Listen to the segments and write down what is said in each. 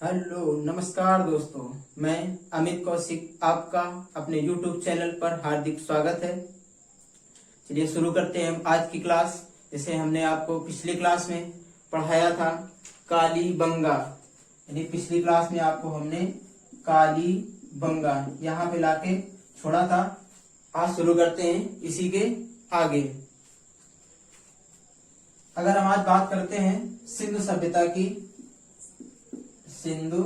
Hello नमस्कार दोस्तों, मैं अमित कौशिक आपका अपने YouTube चैनल पर हार्दिक स्वागत है। चलिए शुरू करते हैं हम आज की क्लास। जैसे हमने आपको पिछली क्लास में पढ़ाया था कालीबंगा, यानी पिछली क्लास में आपको हमने कालीबंगा यहाँ पे लाके छोड़ा था। आज शुरू करते हैं इसी के आगे। अगर हम आज बात करते हैं सिंधु सभ्यता की, सिंधु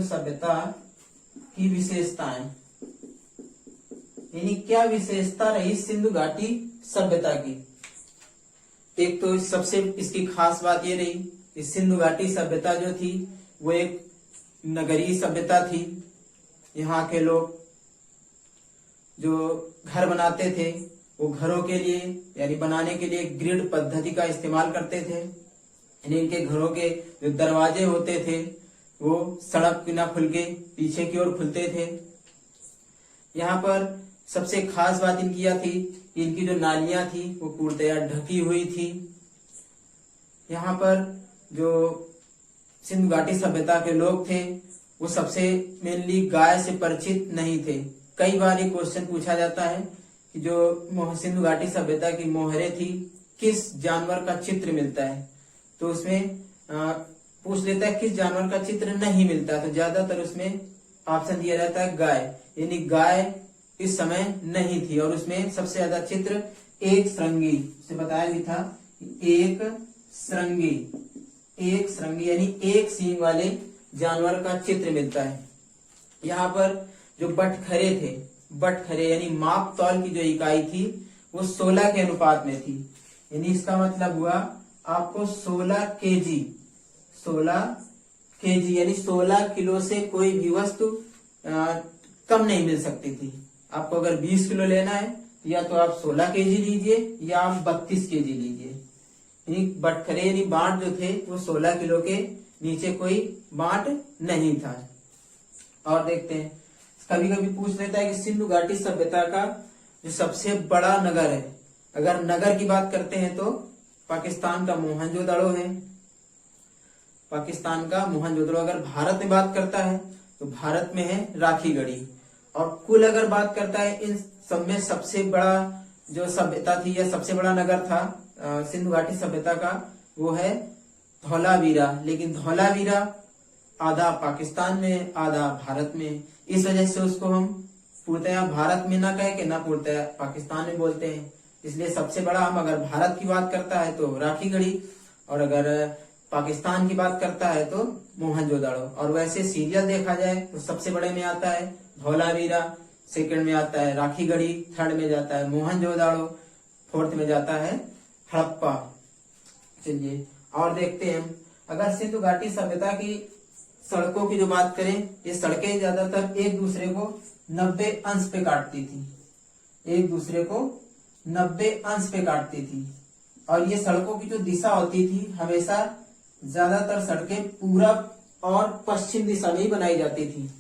सभ्यता की विशेषताएं, यानी क्या विशेषता रही सिंधु घाटी सभ्यता की। एक तो सबसे इसकी खास बात ये रही कि सिंधु घाटी सभ्यता जो थी वो एक नगरीय सभ्यता थी। यहाँ के लोग जो घर बनाते थे वो घरों के लिए यानी बनाने के लिए ग्रिड पद्धति का इस्तेमाल करते थे। यानी इनके घरों के जो दरवाजे होते थे वो सड़क की ना खुल के पीछे की ओर खुलते थे। यहाँ पर सबसे खास बात इनकी यह थी कि इनकी जो नालियां थी वो पूर्णतया ढकी हुई थी। यहाँ पर जो सिंधु घाटी सभ्यता के लोग थे वो सबसे मेनली गाय से परिचित नहीं थे। कई बार ये क्वेश्चन पूछा जाता है कि जो सिंधु घाटी सभ्यता की मोहरें थी किस जानवर का चित्र मिलता है, तो उसमें पूछ लेता है किस जानवर का चित्र नहीं मिलता, तो ज्यादातर उसमें ऑप्शन दिया रहता है गाय, यानी गाय इस समय नहीं थी। और उसमें सबसे ज्यादा चित्र एक श्रृंगी से बताया भी था, एक श्रृंगी यानी एक सींग वाले जानवर का चित्र मिलता है। यहाँ पर जो बटखरे यानी माप तौल की जो इकाई थी वो 16 के अनुपात में थी। यानी इसका मतलब हुआ आपको 16 केजी यानी 16 किलो से कोई भी वस्तु कम नहीं मिल सकती थी। आपको अगर 20 किलो लेना है या तो आप 16 केजी लीजिए या आप 32 केजी लीजिए। यानी बटखरे यानी बांट जो थे वो 16 किलो के नीचे कोई बांट नहीं था। और देखते हैं, कभी कभी पूछ लेता है कि सिंधु घाटी सभ्यता का जो सबसे बड़ा नगर है, अगर नगर की बात करते हैं तो पाकिस्तान का मोहनजोदड़ो है। अगर भारत में बात करता है तो भारत में है राखीगढ़ी। और कुल अगर बात करता है इन सब में सबसे बड़ा जो सभ्यता थी या सबसे बड़ा नगर था सिंधु घाटी सभ्यता का वो है धौलावीरा। लेकिन धौलावीरा आधा पाकिस्तान में आधा भारत में, इस वजह से उसको हम पूर्णतया भारत में ना कह के ना पूर्णतया पाकिस्तान में बोलते हैं। इसलिए सबसे बड़ा हम अगर भारत की बात करता है तो राखीगढ़ी, और अगर पाकिस्तान की बात करता है तो मोहनजोदड़ो। और वैसे सीरियल देखा जाए तो सबसे बड़े में आता है धौलावीरा, सेकंड में आता है राखीगढ़ी, थर्ड में जाता है मोहनजोदड़ो, फोर्थ में जाता है हड़प्पा। चलिए और देखते हैं हम, अगर सिंधु घाटी सभ्यता की सड़कों की जो बात करें, ये सड़कें ज्यादातर एक दूसरे को 90 अंश पे काटती थी। और ये सड़कों की जो दिशा होती थी हमेशा ज्यादातर सड़कें पूरब और पश्चिम दिशा में ही बनाई जाती थी,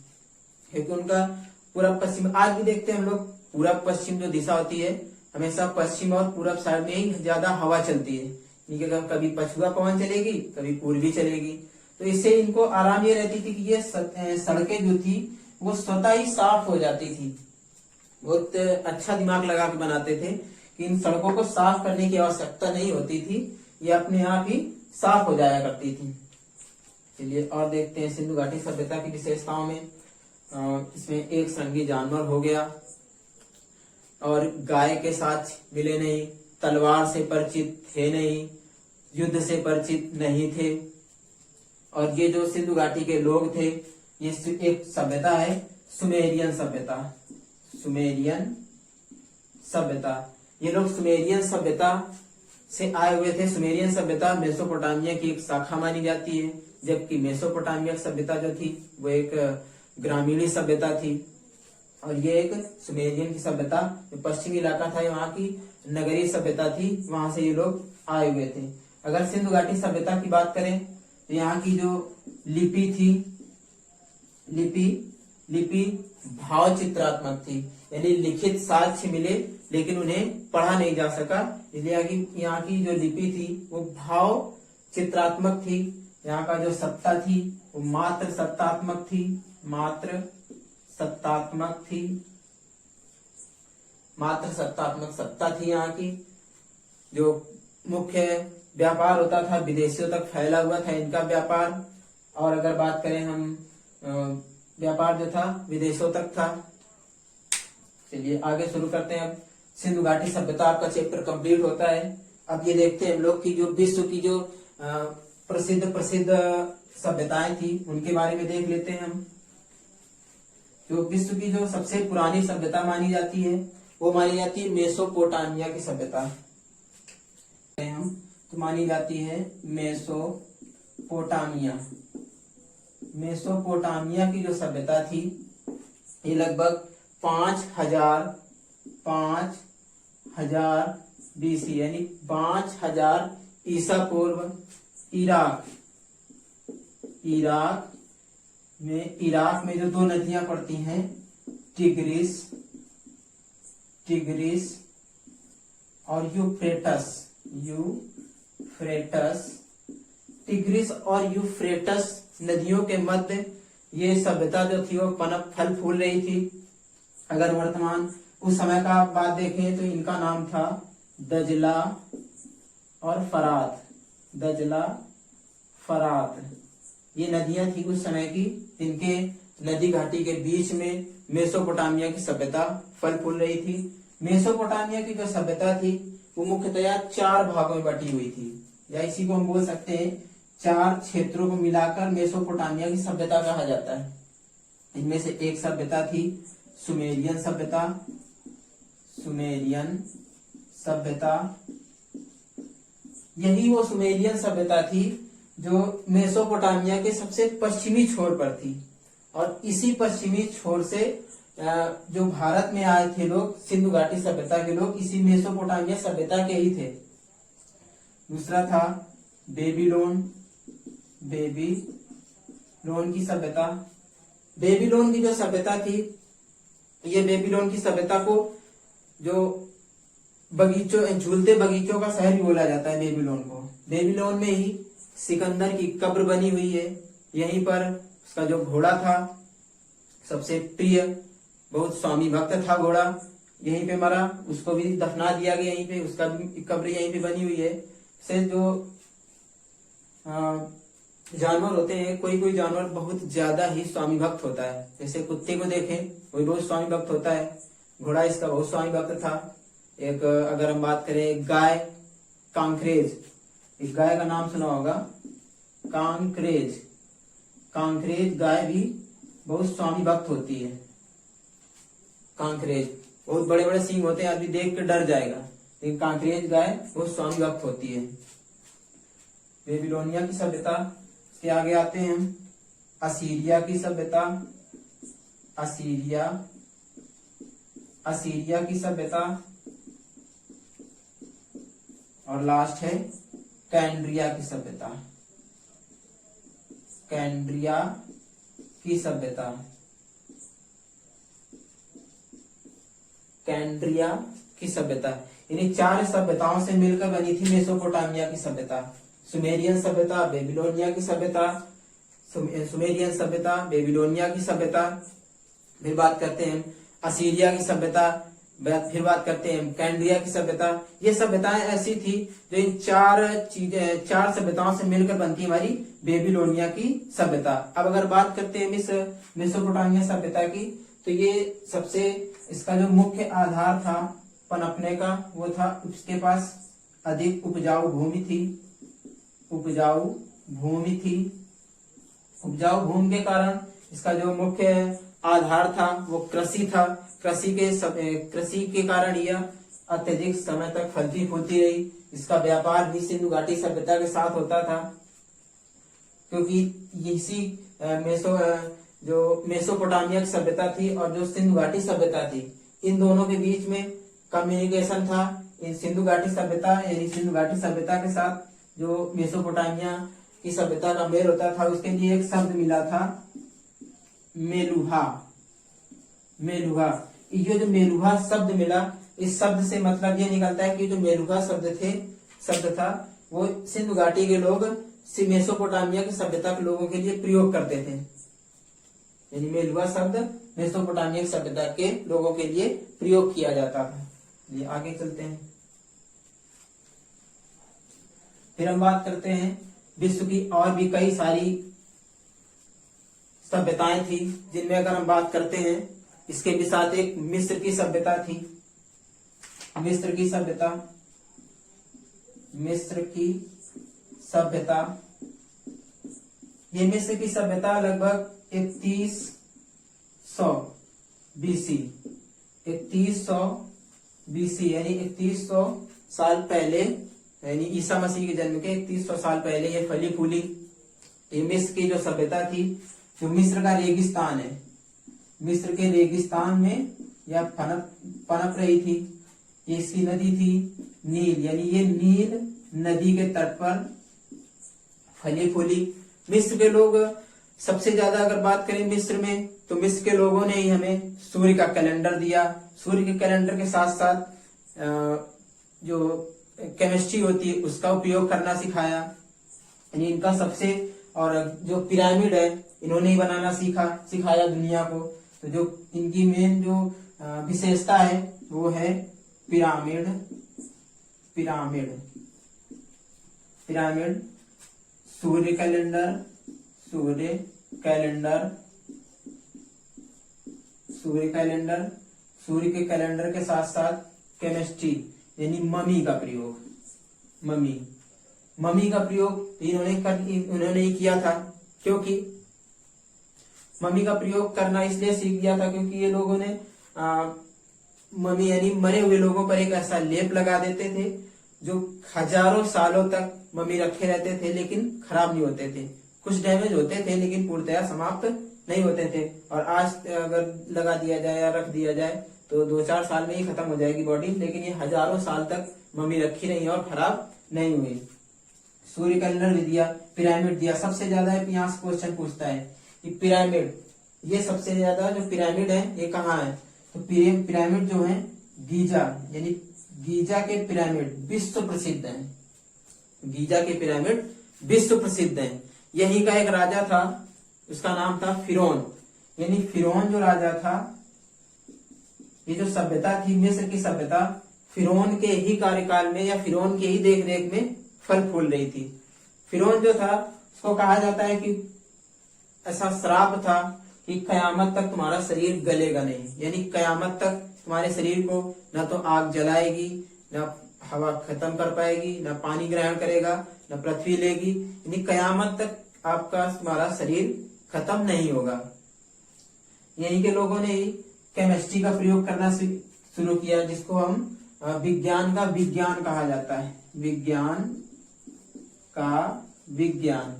क्योंकि उनका पूरब पश्चिम, आज भी देखते हैं हम लोग पूरब पश्चिम जो दिशा होती है हमेशा पश्चिम और पूरब साइड में ही ज्यादा हवा चलती है। कभी पछुआ पवन चलेगी कभी पूर्वी चलेगी, तो इससे इनको आराम ये रहती थी कि ये सड़कें जो थी वो स्वतः ही साफ हो जाती थी। बहुत अच्छा दिमाग लगा के बनाते थे कि इन सड़कों को साफ करने की आवश्यकता नहीं होती थी, ये अपने आप ही साफ हो जाया करती थी। चलिए और देखते हैं सिंधु घाटी सभ्यता की विशेषताओं में। इसमें एक श्रृंगी जानवर हो गया, और गाय के साथ मिले नहीं, तलवार से परिचित थे नहीं, युद्ध से परिचित नहीं थे। और ये जो सिंधु घाटी के लोग थे ये एक सभ्यता है सुमेरियन सभ्यता। ये लोग सुमेरियन सभ्यता से आए हुए थे। सुमेरियन सभ्यता मेसोपोटामिया की एक शाखा मानी जाती है, जबकि मेसोपोटामिया सभ्यता जो थी वो एक ग्रामीणी सभ्यता थी। और ये एक सुमेरियन की सभ्यता जो पश्चिमी इलाका था वहां की नगरीय सभ्यता थी, वहां से ये लोग आए हुए थे। अगर सिंधु घाटी सभ्यता की बात करें तो यहाँ की जो लिपि थी, लिपि भाव चित्रात्मक थी, यानी लिखित साक्ष्य मिले लेकिन उन्हें पढ़ा नहीं जा सका, इसलिए यहाँ की जो लिपि थी वो भाव चित्रात्मक थी। यहाँ का जो सत्ता थी वो मात्र सत्तात्मक थी, मात्र सत्तात्मक थी, मात्र सत्तात्मक सत्ता थी यहाँ की। जो मुख्य व्यापार होता था विदेशियों तक फैला हुआ था इनका व्यापार। और अगर बात करें हम व्यापार जो था विदेशों तक था। चलिए आगे शुरू करते हैं। अब सिंधु घाटी सभ्यता आपका चैप्टर कंप्लीट होता है। अब ये देखते हैं हम लोग की जो विश्व की जो प्रसिद्ध प्रसिद्ध सभ्यताएं थी उनके बारे में देख लेते हैं हम। जो विश्व की जो सबसे पुरानी सभ्यता मानी जाती है वो मानी जाती है मेसोपोटामिया की सभ्यता। हम तो मानी जाती है मेसोपोटामिया। मेसोपोटामिया की जो सभ्यता थी ये लगभग 5000 BC यानी 5000 ईसा पूर्व इराक में जो दो नदियां पड़ती हैं टिग्रिस और यूफ्रेटस। टिग्रिस और यूफ्रेटस नदियों के मध्य ये सभ्यता जो थी वो पनप फल फूल रही थी। अगर वर्तमान उस समय का बात देखें तो इनका नाम था दजला और फरात। दजला फरात ये नदियां थी उस समय की। इनके नदी घाटी के बीच में मेसोपोटामिया की सभ्यता फल फूल रही थी। मेसोपोटामिया की जो सभ्यता थी वो मुख्यतया 4 भागों में बटी हुई थी, या इसी को हम बोल सकते हैं 4 क्षेत्रों को मिलाकर मेसोपोटामिया की सभ्यता कहा जाता है। इनमें से एक सभ्यता थी सुमेरियन सभ्यता। यही वो सुमेरियन सभ्यता थी जो मेसोपोटामिया के सबसे पश्चिमी छोर पर थी। और इसी पश्चिमी छोर से जो भारत में आए थे लोग, सिंधु घाटी सभ्यता के लोग, इसी मेसोपोटामिया सभ्यता के ही थे। दूसरा था बेबीलोन की सभ्यता। बेबीलोन की जो सभ्यता थी, ये बेबीलोन की सभ्यता को जो झूलते बगीचों का शहर भी बोला जाता है बेबीलोन को। बेबीलोन में ही सिकंदर की कब्र बनी हुई है। यहीं पर उसका जो घोड़ा था सबसे प्रिय, बहुत स्वामी भक्त था घोड़ा, यहीं पे मरा, उसको भी दफना दिया गया यहीं पे, उसका भी कब्र यहीं पे बनी हुई है। से जो जानवर होते हैं, कोई कोई जानवर बहुत ज्यादा ही स्वामी भक्त होता है। जैसे कुत्ते को देखें, कोई बहुत स्वामी भक्त होता है, घोड़ा इसका बहुत स्वामी भक्त था। एक अगर हम बात करें गाय, कांकरेज, एक गाय का नाम सुना होगा, कांकरेज गाय भी बहुत स्वामी भक्त होती है। कांकरेज बहुत बड़े बड़े सींग होते हैं, आदमी देख कर डर जाएगा, लेकिन कांकरेज गाय बहुत स्वामी भक्त होती है। बेबीलोनिया की सभ्यता के आगे आते हैं हम। असीरिया की सभ्यता, असीरिया की सभ्यता। और लास्ट है कैंड्रिया की सभ्यता। कैंड्रिया की सभ्यता, कैंड्रिया की सभ्यता। इन्हीं 4 सभ्यताओं से मिलकर बनी थी मेसोपोटामिया की सभ्यता। सुमेरियन सभ्यता, बेबीलोनिया की सभ्यता, सुमेरियन सभ्यता, बेबीलोनिया की सभ्यता, फिर बात करते हैं असीरिया की सभ्यता, फिर बात करते हैं कैंड्रिया की सभ्यता। ये सभ्यताएं ऐसी थी जो इन 4 सभ्यताओं से मिलकर बनती हमारी बेबीलोनिया की सभ्यता। अब अगर बात करते हैं मेसोपोटामिया सभ्यता की, तो ये सबसे इसका जो मुख्य आधार था पनपने का वो था उसके पास अधिक उपजाऊ भूमि थी। उपजाऊ भूमि के कारण इसका जो मुख्य आधार था वो कृषि था। कृषि के कारण यह अत्यधिक समय तक फलती फूलती रही। इसका व्यापार भी सिंधु घाटी सभ्यता के साथ होता था, क्योंकि इसी जो मेसोपोटामिया की सभ्यता थी और जो सिंधु घाटी सभ्यता थी, इन दोनों के बीच में कम्युनिकेशन था। इन सिंधु घाटी सभ्यता के साथ जो मेसोपोटामिया की सभ्यता का मेल होता था, उसके लिए एक शब्द मिला था मेलुहा। ये जो मेलुहा शब्द मिला, इस शब्द से मतलब ये निकलता है कि जो मेलुहा शब्द था वो सिंधु घाटी के लोग मेसोपोटामिया की सभ्यता के लोगों के लिए प्रयोग करते थे। यानी मेलुआ शब्द मेसोपोटामिया की सभ्यता के लोगों के लिए प्रयोग किया जाता था। ये आगे चलते हैं। फिर हम बात करते हैं विश्व की और भी कई सारी सभ्यताएं थी, जिनमें अगर हम बात करते हैं, इसके भी साथ एक मिस्र की सभ्यता थी। मिस्र की सभ्यता, मिस्र की सभ्यता, ये मिस्र की सभ्यता लगभग 3100 बीसी, 3100 बीसी यानी 3100 साल पहले, यानी ईसा मसीह के जन्म के 3100 साल पहले ये फली फूली। ये मिस्र की जो सभ्यता थी, जो मिस्र का रेगिस्तान है, मिस्र के रेगिस्तान में यह पनप रही थी। ये इसकी नदी थी नील, यानी ये नील नदी के तट पर फली फूली। मिस्र के लोग सबसे ज्यादा अगर बात करें मिस्र में, तो मिस्र के लोगों ने ही हमें सूर्य का कैलेंडर दिया। सूर्य के कैलेंडर के साथ साथ जो केमिस्ट्री होती है उसका उपयोग करना सिखाया। यानी इनका सबसे, और जो पिरामिड है इन्होंने ही बनाना सिखाया दुनिया को। तो जो इनकी मेन जो विशेषता है वो है पिरामिड। पिरामिड, पिरामिड, सूर्य कैलेंडर, सूर्य कैलेंडर, सूर्य कैलेंडर, सूर्य के कैलेंडर के साथ साथ केमिस्ट्री यानी ममी का प्रयोग। ममी का प्रयोग इन्होंने ही किया था, क्योंकि ममी का प्रयोग करना इसलिए सीख गया था क्योंकि ये लोगों ने ममी यानी मरे हुए लोगों पर एक ऐसा लेप लगा देते थे जो हजारों सालों तक ममी रखे रहते थे, लेकिन खराब नहीं होते थे। कुछ डैमेज होते थे लेकिन पूर्णतया समाप्त नहीं होते थे। और आज अगर लगा दिया जाए या रख दिया जाए तो 2-4 साल में ही खत्म हो जाएगी बॉडी, लेकिन ये हजारों साल तक मम्मी रखी रही और खराब नहीं हुई। सूर्य कैलेंडर भी दिया, पिरामिड दिया। सबसे ज्यादा यहाँ से क्वेश्चन पूछता है कि पिरामिड, ये सबसे ज्यादा जो पिरामिड है ये कहाँ है? तो पिरामिड जो है गीजा, यानी गीजा के पिरामिड विश्व प्रसिद्ध है। गीजा के पिरामिड विश्व प्रसिद्ध है। यही का एक राजा था, उसका नाम था फिरौन। यानी फिरौन जो राजा था, ये जो सभ्यता थी मिस्र की सभ्यता, फिरौन के ही कार्यकाल में या फिरौन के ही देख रेख में फल फूल रही थी। फिरौन जो था उसको कहा जाता है कि ऐसा श्राप था कि कयामत तक तुम्हारा शरीर गलेगा नहीं। यानी कयामत तक तुम्हारे शरीर को न तो आग जलाएगी, न हवा खत्म कर पाएगी, न पानी ग्रहण करेगा, न पृथ्वी लेगी। यानी कयामत तक आपका तुम्हारा शरीर खत्म नहीं होगा। यहीं के लोगों ने ही केमिस्ट्री का प्रयोग करना शुरू किया, जिसको हम विज्ञान का विज्ञान कहा जाता है। विज्ञान का विज्ञान,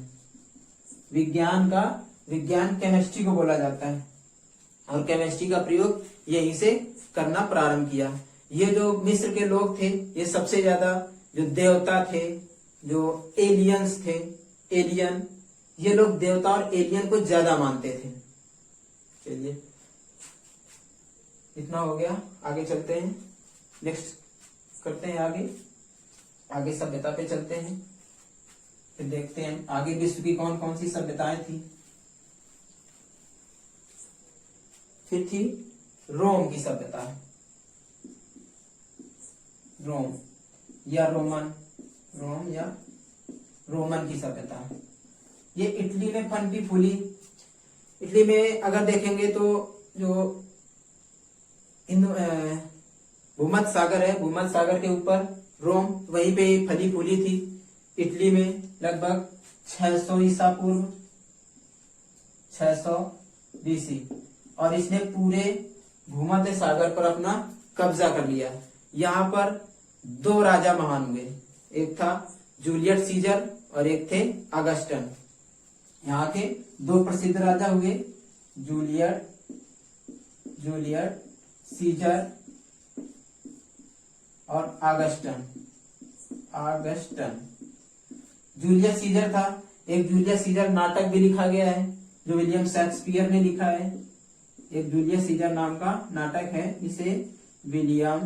विज्ञान का विज्ञान केमिस्ट्री को बोला जाता है। और केमिस्ट्री का प्रयोग यहीं से करना प्रारंभ किया। ये जो मिस्र के लोग थे, ये सबसे ज्यादा जो देवता थे, जो एलियंस थे, एलियन, ये लोग देवता और एलियन को ज्यादा मानते थे। चलिए इतना हो गया, आगे चलते हैं। नेक्स्ट करते हैं आगे सभ्यता पे चलते हैं। फिर देखते हैं आगे विश्व की कौन कौन सी सभ्यताएं थी। फिर थी रोम की सभ्यता। रोम या रोमन की सभ्यता, ये इटली में पनपी फूली। इटली में अगर देखेंगे तो जो भूमध्य सागर है, भूमध्य सागर के ऊपर रोम, वहीं पे फली फूली थी। इटली में लगभग 600 ईसा पूर्व, 600 बीसी, और इसने पूरे भूमध्य सागर पर अपना कब्जा कर लिया। यहाँ पर 2 राजा महान हुए, एक था जूलियट सीजर और एक थे अगस्टन। यहाँ के 2 प्रसिद्ध राजा हुए, जूलियट सीजर और अगस्टन। जूलियस सीजर था, एक जूलियस सीजर नाटक भी लिखा गया है जो विलियम शेक्सपियर ने लिखा है। एक जूलियस सीजर नाम का नाटक है, इसे विलियम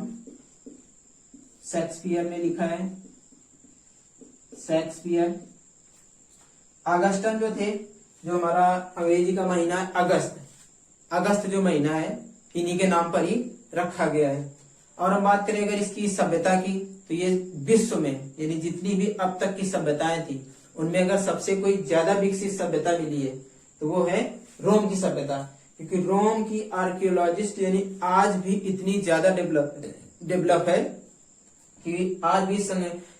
शेक्सपियर ने लिखा है। शेक्सपियर अगस्टन जो थे, जो हमारा अंग्रेजी का महीना है अगस्त जो महीना है, इन्हीं के नाम पर ही रखा गया है। और हम बात करें अगर इसकी सभ्यता की, तो ये विश्व में यानी जितनी भी अब तक की सभ्यताएं थी उनमें अगर सबसे कोई ज्यादा विकसित सभ्यता मिली है तो वो है रोम की सभ्यता। क्योंकि रोम की आर्कियोलॉजिस्ट यानी आज भी इतनी ज्यादा डेवलप है कि आज भी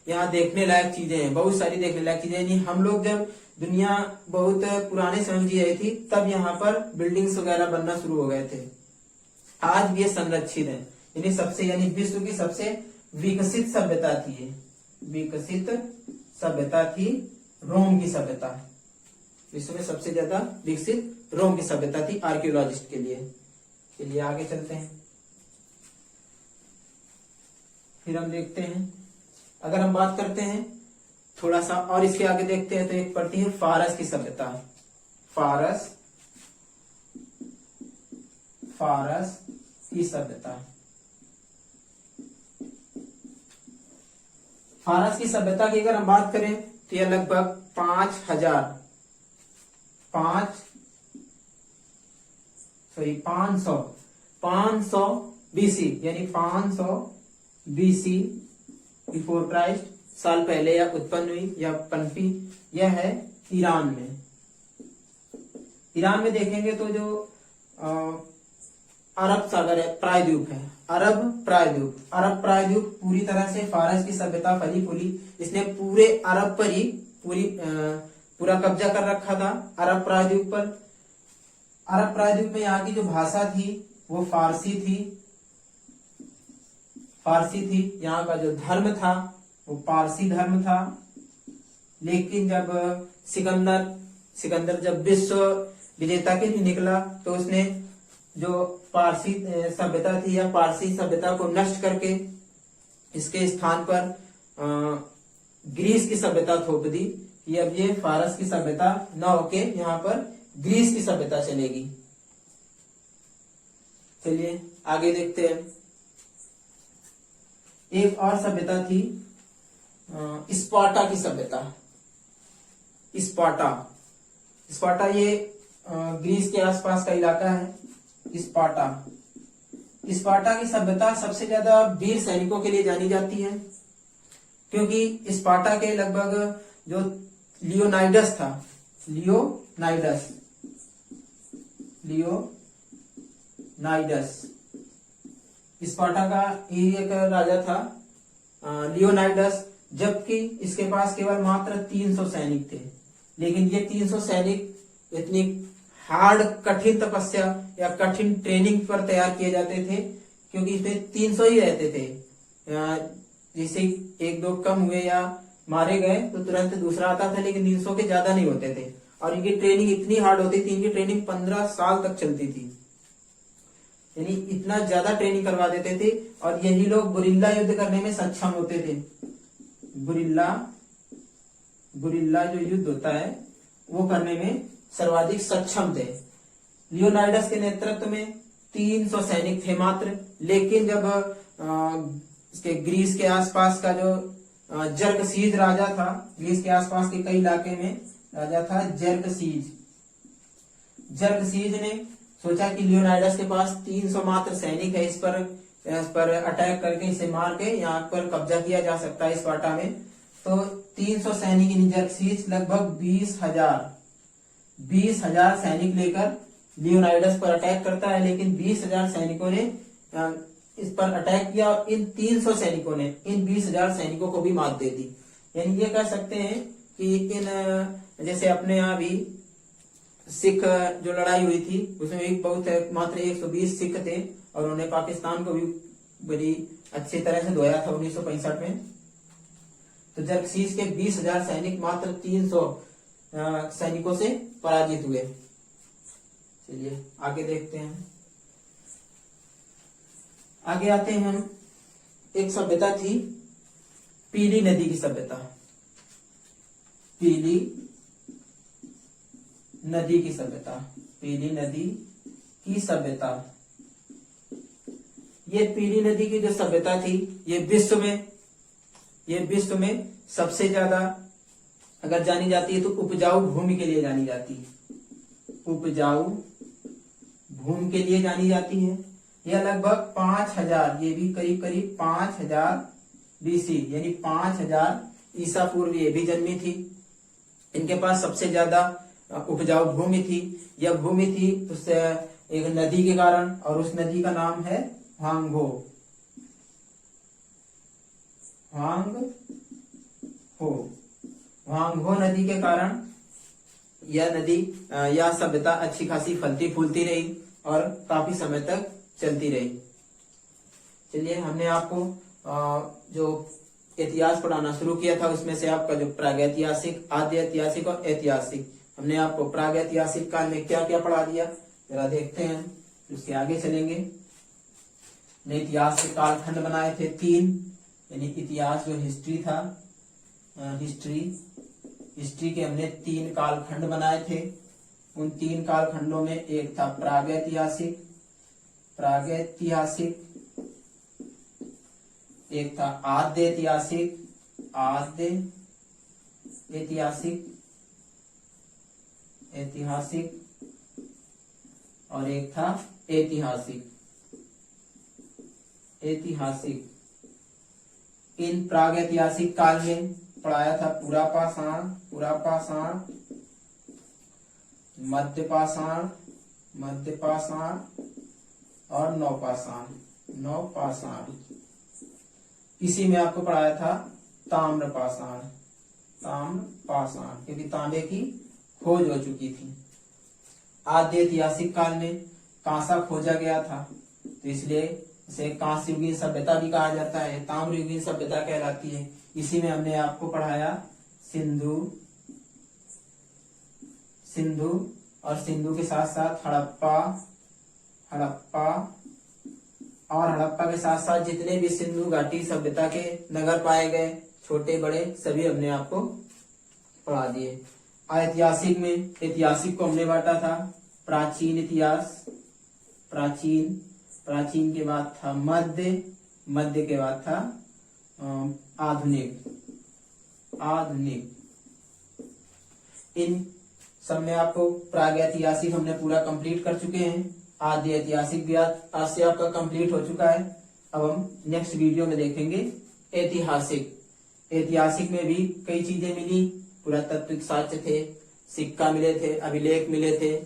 यहाँ देखने लायक चीजें हैं, बहुत सारी देखने लायक चीजें। यानी हम लोग जब दुनिया बहुत पुराने समय में जी रही थी तब यहाँ पर बिल्डिंग्स वगैरह बनना शुरू हो गए थे, आज भी ये संरक्षित है। यानी विश्व की सबसे विकसित सभ्यता थी ये, विकसित सभ्यता थी रोम की सभ्यता। विश्व में सबसे ज्यादा विकसित रोम की सभ्यता थी आर्कियोलॉजिस्ट के लिए। चलिए आगे चलते हैं, फिर हम देखते हैं। अगर हम बात करते हैं थोड़ा सा और इसके आगे देखते हैं तो एक पड़ती है फारस की सभ्यता। फारस की सभ्यता। फारस की सभ्यता की अगर हम बात करें तो यह लगभग 500 बीसी यानी 500 बीसी बिफोर क्राइस्ट साल पहले या उत्पन्न हुई या पनपी। यह है ईरान में। ईरान में देखेंगे तो जो अरब सागर है, प्रायद्वीप है, अरब प्रायद्वीप पूरी तरह से फारस की सभ्यता फली फूली। इसने पूरे अरब पर ही पूरा कब्जा कर रखा था अरब प्रायद्वीप पर। अरब प्रायद्वीप में यहाँ की जो भाषा थी वो फारसी थी। यहाँ का जो धर्म था वो पारसी धर्म था। लेकिन जब सिकंदर जब विश्व विजेता के लिए निकला तो उसने जो पारसी सभ्यता थी या पारसी सभ्यता को नष्ट करके इसके स्थान पर ग्रीस की सभ्यता थोप दी कि अब ये फारस की सभ्यता न होके यहाँ पर ग्रीस की सभ्यता चलेगी। चलिए आगे देखते हैं। एक और सभ्यता थी स्पार्टा की सभ्यता। स्पार्टा ये ग्रीस के आसपास का इलाका है। स्पार्टा की सभ्यता सबसे ज्यादा वीर सैनिकों के लिए जानी जाती है, क्योंकि स्पार्टा के लगभग जो लियोनाइडस था, लियोनाइडस स्पार्टा का एक राजा था लियोनाइडस, जबकि इसके पास केवल मात्र 300 सैनिक थे। लेकिन ये 300 सैनिक इतनी हार्ड कठिन तपस्या या कठिन ट्रेनिंग पर तैयार किए जाते थे, क्योंकि इसमें 300 ही रहते थे। जैसे एक दो कम हुए या मारे गए तो तुरंत दूसरा आता था, लेकिन 300 के ज्यादा नहीं होते थे। और इनकी ट्रेनिंग इतनी हार्ड होती थी, इनकी ट्रेनिंग 15 साल तक चलती थी, यानी इतना ज्यादा ट्रेनिंग करवा देते थे। और यही लोग गुरिल्ला युद्ध करने में सक्षम होते थे। गुरिल्ला जो युद्ध होता है वो करने में सर्वाधिक सक्षम थे। लियोनाइडस के नेतृत्व में 300 सैनिक थे मात्र। लेकिन जब इसके ग्रीस के आसपास का जो जर्कसीज राजा था, ग्रीस के आसपास के कई इलाके में राजा था जर्कसीज ने सोचा कि लियोनाइडस के पास 300 मात्र सैनिक है, इस पर अटैक करके इसे मार के यहाँ पर कब्जा किया जा सकता है स्पार्टा में। तो 300 सैनिक जर्कसीज लगभग 20,000 सैनिक लेकर लियोनाइडस पर अटैक करता है। लेकिन 20,000 सैनिकों ने इस पर अटैक किया और इन 300 सैनिकों ने इन 20,000 सैनिकों को भी मात दे दी। यानी ये कह सकते हैं कि इन जैसे अपने यहाँ भी सिख जो लड़ाई हुई थी उसमें भी बहुत मात्र 120 सिख थे और उन्होंने पाकिस्तान को भी बड़ी अच्छी तरह से धोया था 1965 में। तो जर्कसीज के 20,000 सैनिक मात्र 300 सैनिकों से पराजित हुए। चलिए आगे देखते हैं। आगे आते हैं हम। एक सभ्यता थी पीली नदी की सभ्यता। पीली नदी की सभ्यता। ये पीली नदी की जो सभ्यता थी ये विश्व में सबसे ज्यादा अगर जानी जाती है तो उपजाऊ भूमि के लिए जानी जाती है, उपजाऊ भूमि के लिए जानी जाती है। यह लगभग 5000, ये भी करीब करीब 5000 BC यानी 5000 ईसा पूर्व ये भी जन्मी थी। इनके पास सबसे ज्यादा उपजाऊ भूमि थी। यह भूमि थी उस एक नदी के कारण, और उस नदी का नाम है ह्वांगहो। ह्वांगहो नदी के कारण यह सभ्यता अच्छी खासी फलती फूलती रही और काफी समय तक चलती रही। चलिए, हमने आपको जो इतिहास पढ़ाना शुरू किया था उसमें से आपका जो प्रागैतिहासिक, आद्य ऐतिहासिक और ऐतिहासिक, हमने आपको प्रागैतिहासिक काल में क्या क्या पढ़ा दिया जरा देखते हैं, उसके आगे चलेंगे। हमने इतिहास के कालखंड बनाए थे 3, यानी इतिहास जो हिस्ट्री था, हिस्ट्री के हमने 3 कालखंड बनाए थे। उन 3 कालखंडों में एक था प्रागैतिहासिक, एक था आद्य ऐतिहासिक और एक था ऐतिहासिक। इन प्रागैतिहासिक काल में पढ़ाया था पुरापाषाण, मध्यपाषाण और नवपाषाण। इसी में आपको पढ़ाया था ताम्रपाषाण, क्योंकि तांबे की खोज हो चुकी थी। आद्य ऐतिहासिक काल में कांसा खोजा गया था, तो इसलिए इसे कांस्य युगीन सभ्यता भी कहा जाता है, ताम्र युगीन सभ्यता कहलाती है। इसी में हमने आपको पढ़ाया सिंधु, और सिंधु के साथ साथ हड़प्पा, और हड़प्पा के साथ साथ जितने भी सिंधु घाटी सभ्यता के नगर पाए गए, छोटे बड़े, सभी हमने आपको पढ़ा दिए। ऐतिहासिक में, ऐतिहासिक को हमने बांटा था प्राचीन इतिहास, प्राचीन के बाद था मध्य के बाद था आधुनिक। इन सब में आपको प्रागैतिहासिक हमने पूरा कंप्लीट कर चुके हैं। आद्य ऐतिहासिक भी आज से आपका कंप्लीट हो चुका है। अब हम नेक्स्ट वीडियो में देखेंगे ऐतिहासिक में भी कई चीजें मिली, पुरातात्विक साक्ष्य थे, सिक्का मिले थे, अभिलेख मिले थे।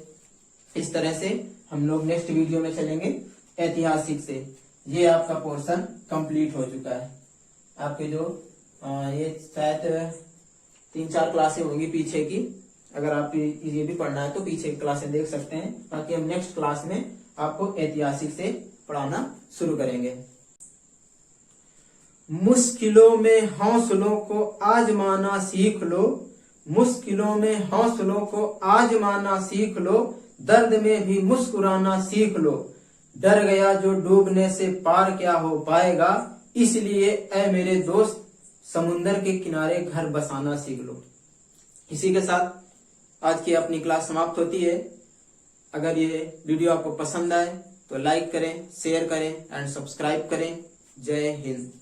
इस तरह से हम लोग नेक्स्ट वीडियो में चलेंगे ऐतिहासिक से। ये आपका पोर्शन कंप्लीट हो चुका है। आपके जो ये शायद 3-4 क्लासें होंगी पीछे की, अगर आप ये भी पढ़ना है तो पीछे की क्लासें देख सकते हैं। बाकी हम नेक्स्ट क्लास में आपको ऐतिहासिक से पढ़ाना शुरू करेंगे। मुश्किलों में हौसलों को आजमाना सीख लो, मुश्किलों में हौसलों को आजमाना सीख लो, दर्द में भी मुस्कुराना सीख लो, डर गया जो डूबने से पार क्या हो पाएगा, इसलिए ऐ मेरे दोस्त समुंदर के किनारे घर बसाना सीख लो। इसी के साथ आज की अपनी क्लास समाप्त होती है। अगर ये वीडियो आपको पसंद आए तो लाइक करें, शेयर करें एंड सब्सक्राइब करें। जय हिंद।